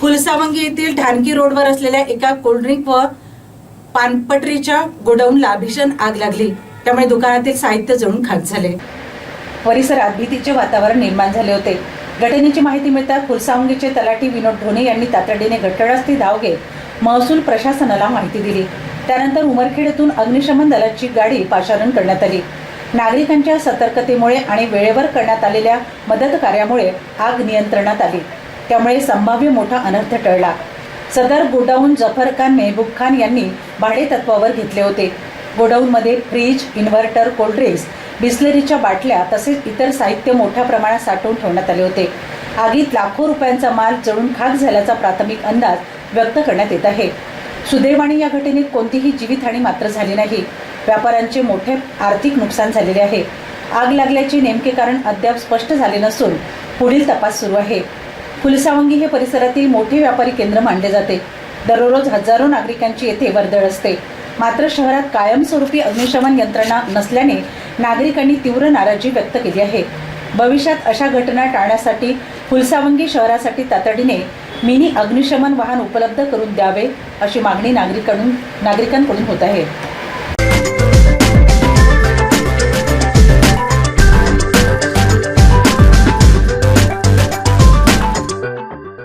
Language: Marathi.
फुलसावंगी येथील ढानकी रोडवर असलेल्या एका कोल्ड्रिंक व पानपटरीच्या गोडाऊनला भीषण आग लागली, त्यामुळे दुकानातील साहित्य जळून खाक झाले. परिसरात भीतीचे वातावरण निर्माण झाले होते. घटनेची माहिती मिळताच फुलसावंगीचे तलाठी विनोद ढोणे यांनी तातडीने घटनास्थळी धाव घेत महसूल प्रशासनाला माहिती दिली. त्यानंतर उमरखेड अग्निशमन दलाची गाडी पाचारण करण्यात आली. नागरिकांच्या सतर्कतेमुळे आणि वेळेवर करण्यात आलेल्या मदत कार्यामुळे आग नियंत्रणात आली. त्यामुळे संभाव्य मोठा अनर्थ टळला. सदर गोडाऊन जफर खान मेहबूब खान यांनी भाडे तत्वावर घेतले होते. गोडाऊनमध्ये फ्रीज, इन्व्हर्टर, कोल्ड्रिंक्स, बिस्लरीच्या बाटल्या तसेच इतर साहित्य मोठ्या प्रमाणात साठवून ठेवण्यात आले होते. आगीत लाखो रुपयांचा माल जळून खाक झाल्याचा प्राथमिक अंदाज व्यक्त करण्यात येत आहे. सुदैवाने या घटनेत कोणतीही जीवितहानी मात्र झाली नाही. व्यापाऱ्यांचे मोठे आर्थिक नुकसान झालेले आहे. आग लागल्याचे नेमके कारण अद्याप स्पष्ट झाले नसून पुढील तपास सुरू आहे. फुलसावंगी हे परिसरातील मोठे व्यापारी केंद्र मानले जाते. दररोज हजारो नागरिकांची येथे वर्दळ असते. मात्र शहरात कायमस्वरूपी अग्निशमन यंत्रणा नसल्याने नागरिकांनी तीव्र नाराजी व्यक्त केली आहे. भविष्यात अशा घटना टाळण्यासाठी फुलसावंगी शहरासाठी तातडीने मिनी अग्निशमन वाहन उपलब्ध करून द्यावे अशी मागणी नागरिकांकडून होत आहे.